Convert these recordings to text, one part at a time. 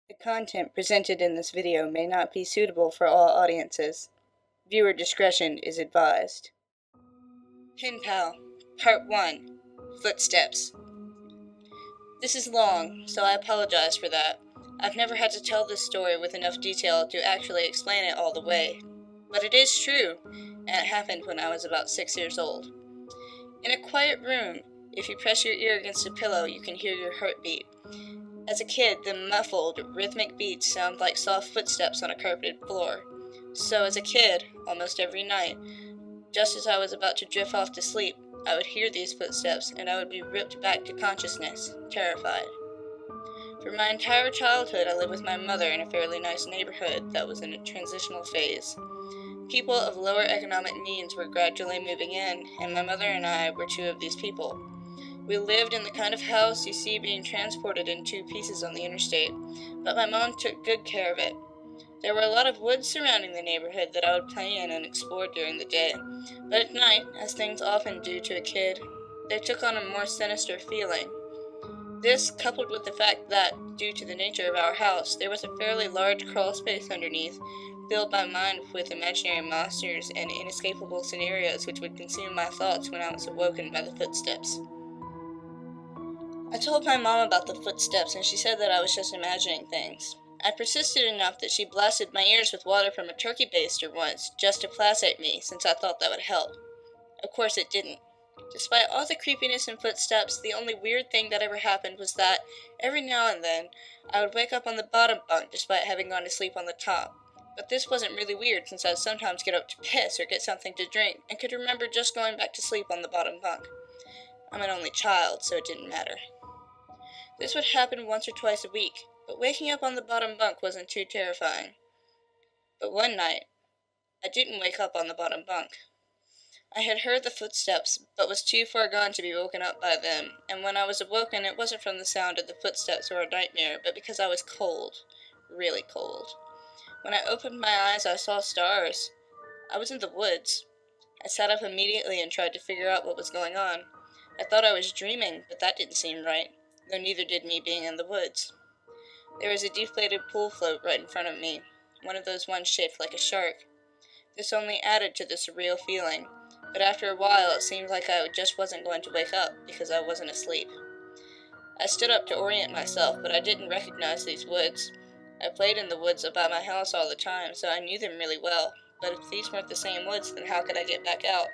The content presented in this video may not be suitable for all audiences. Viewer discretion is advised. PenPal, Part 1, Footsteps. This is long, so I apologize for that. I've never had to tell this story with enough detail to actually explain it all the way. But it is true, and it happened when I was about 6 years old. In a quiet room, if you press your ear against a pillow, you can hear your heartbeat. As a kid, the muffled, rhythmic beats sound like soft footsteps on a carpeted floor. So as a kid, almost every night, just as I was about to drift off to sleep, I would hear these footsteps and I would be ripped back to consciousness, terrified. For my entire childhood, I lived with my mother in a fairly nice neighborhood that was in a transitional phase. People of lower economic means were gradually moving in, and my mother and I were two of these people. We lived in the kind of house you see being transported in two pieces on the interstate, but my mom took good care of it. There were a lot of woods surrounding the neighborhood that I would play in and explore during the day, but at night, as things often do to a kid, they took on a more sinister feeling. This, coupled with the fact that, due to the nature of our house, there was a fairly large crawl space underneath, filled my mind with imaginary monsters and inescapable scenarios which would consume my thoughts when I was awoken by the footsteps. I told my mom about the footsteps, and she said that I was just imagining things. I persisted enough that she blasted my ears with water from a turkey baster once, just to placate me, since I thought that would help. Of course it didn't. Despite all the creepiness and footsteps, the only weird thing that ever happened was that, every now and then, I would wake up on the bottom bunk despite having gone to sleep on the top. But this wasn't really weird, since I would sometimes get up to piss or get something to drink, and could remember just going back to sleep on the bottom bunk. I'm an only child, so it didn't matter. This would happen once or twice a week, but waking up on the bottom bunk wasn't too terrifying. But one night, I didn't wake up on the bottom bunk. I had heard the footsteps, but was too far gone to be woken up by them, and when I was awoken it wasn't from the sound of the footsteps or a nightmare, but because I was cold. Really cold. When I opened my eyes, I saw stars. I was in the woods. I sat up immediately and tried to figure out what was going on. I thought I was dreaming, but that didn't seem right, though neither did me being in the woods. There was a deflated pool float right in front of me, one of those ones shaped like a shark. This only added to the surreal feeling, but after a while it seemed like I just wasn't going to wake up because I wasn't asleep. I stood up to orient myself, but I didn't recognize these woods. I played in the woods about my house all the time, so I knew them really well, but if these weren't the same woods, then how could I get back out?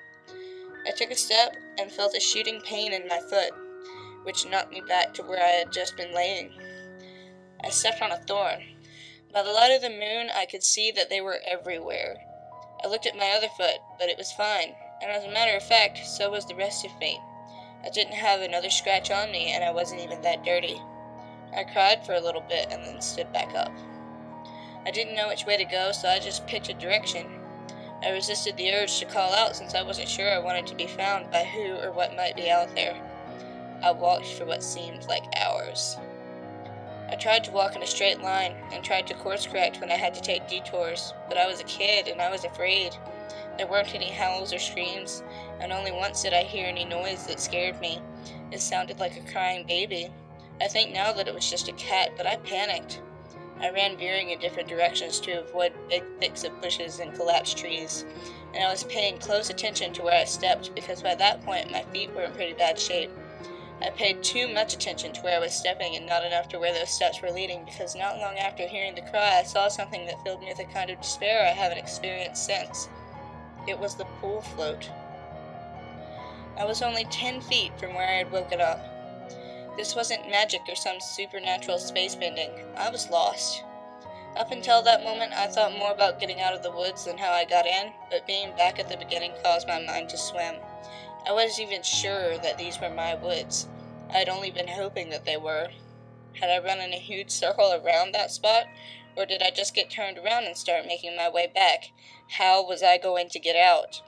I took a step and felt a shooting pain in my foot, which knocked me back to where I had just been laying. I stepped on a thorn. By the light of the moon, I could see that they were everywhere. I looked at my other foot, but it was fine, and as a matter of fact, so was the rest of me. I didn't have another scratch on me, and I wasn't even that dirty. I cried for a little bit and then stood back up. I didn't know which way to go, so I just picked a direction. I resisted the urge to call out since I wasn't sure I wanted to be found by who or what might be out there. I walked for what seemed like hours. I tried to walk in a straight line and tried to course correct when I had to take detours, but I was a kid and I was afraid. There weren't any howls or screams, and only once did I hear any noise that scared me. It sounded like a crying baby. I think now that it was just a cat, but I panicked. I ran veering in different directions to avoid big thicks of bushes and collapsed trees, and I was paying close attention to where I stepped because by that point my feet were in pretty bad shape. I paid too much attention to where I was stepping and not enough to where those steps were leading, because not long after hearing the cry I saw something that filled me with a kind of despair I haven't experienced since. It was the pool float. I was only 10 feet from where I had woken up. This wasn't magic or some supernatural space bending. I was lost. Up until that moment I thought more about getting out of the woods than how I got in, but being back at the beginning caused my mind to swim. I wasn't even sure that these were my woods. I had only been hoping that they were. Had I run in a huge circle around that spot, or did I just get turned around and start making my way back? How was I going to get out?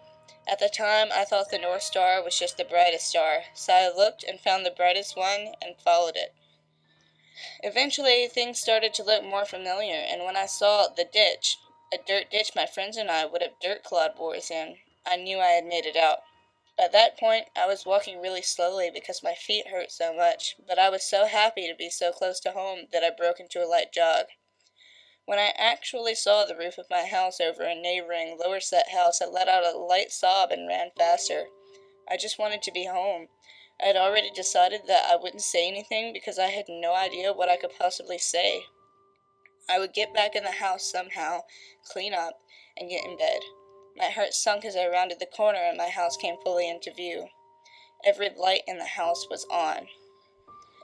At the time, I thought the North Star was just the brightest star, so I looked and found the brightest one and followed it. Eventually, things started to look more familiar, and when I saw the ditch, a dirt ditch my friends and I would have dirt clawed boys in, I knew I had made it out. At that point, I was walking really slowly because my feet hurt so much, but I was so happy to be so close to home that I broke into a light jog. When I actually saw the roof of my house over a neighboring lower set house, I let out a light sob and ran faster. I just wanted to be home. I had already decided that I wouldn't say anything because I had no idea what I could possibly say. I would get back in the house somehow, clean up, and get in bed. My heart sunk as I rounded the corner and my house came fully into view. Every light in the house was on.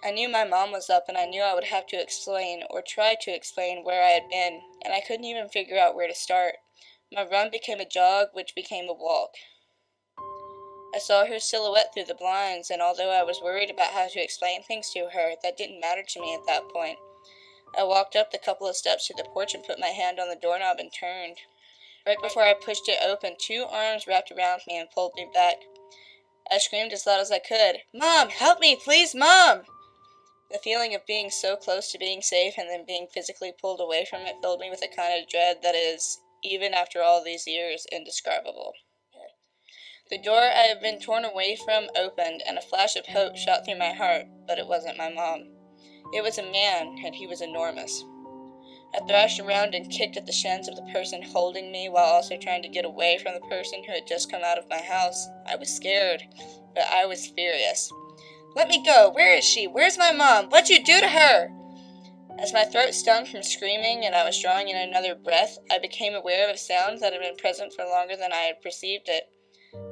I knew my mom was up and I knew I would have to explain, or try to explain, where I had been, and I couldn't even figure out where to start. My run became a jog, which became a walk. I saw her silhouette through the blinds, and although I was worried about how to explain things to her, that didn't matter to me at that point. I walked up the couple of steps to the porch and put my hand on the doorknob and turned. Right before I pushed it open, 2 arms wrapped around me and pulled me back. I screamed as loud as I could, "Mom, help me, please, Mom!" The feeling of being so close to being safe and then being physically pulled away from it filled me with a kind of dread that is, even after all these years, indescribable. The door I had been torn away from opened, and a flash of hope shot through my heart, but it wasn't my mom. It was a man, and he was enormous. I thrashed around and kicked at the shins of the person holding me while also trying to get away from the person who had just come out of my house. I was scared, but I was furious. "Let me go! Where is she? Where's my mom? What'd you do to her?" As my throat stung from screaming and I was drawing in another breath, I became aware of a sound that had been present for longer than I had perceived it.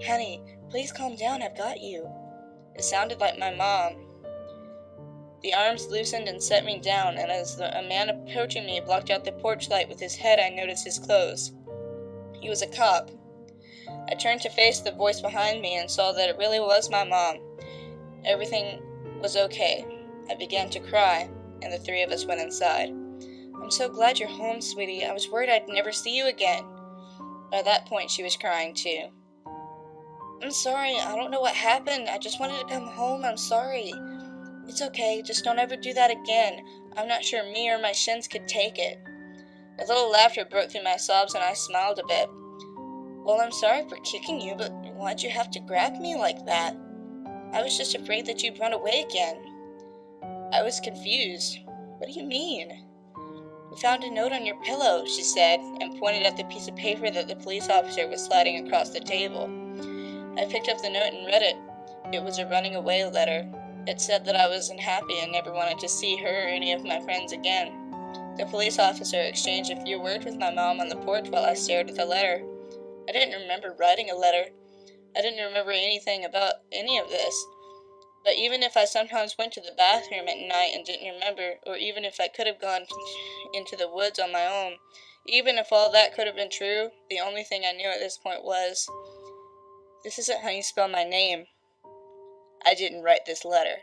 "Honey, please calm down, I've got you." It sounded like my mom. The arms loosened and set me down, and as a man approaching me blocked out the porch light with his head, I noticed his clothes. He was a cop. I turned to face the voice behind me and saw that it really was my mom. Everything was okay. I began to cry, and the 3 of us went inside. "I'm so glad you're home, sweetie. I was worried I'd never see you again." By that point, she was crying too. "I'm sorry. I don't know what happened. I just wanted to come home. I'm sorry." "It's okay. Just don't ever do that again. I'm not sure me or my shins could take it." A little laughter broke through my sobs, and I smiled a bit. "Well, I'm sorry for kicking you, but why'd you have to grab me like that?" "I was just afraid that you'd run away again." I was confused. "What do you mean?" "We found a note on your pillow," she said, and pointed at the piece of paper that the police officer was sliding across the table. I picked up the note and read it. It was a running away letter. It said that I was unhappy and never wanted to see her or any of my friends again. The police officer exchanged a few words with my mom on the porch while I stared at the letter. I didn't remember writing a letter. I didn't remember anything about any of this. But even if I sometimes went to the bathroom at night and didn't remember, or even if I could have gone into the woods on my own, even if all that could have been true, the only thing I knew at this point was, this isn't how you spell my name. I didn't write this letter.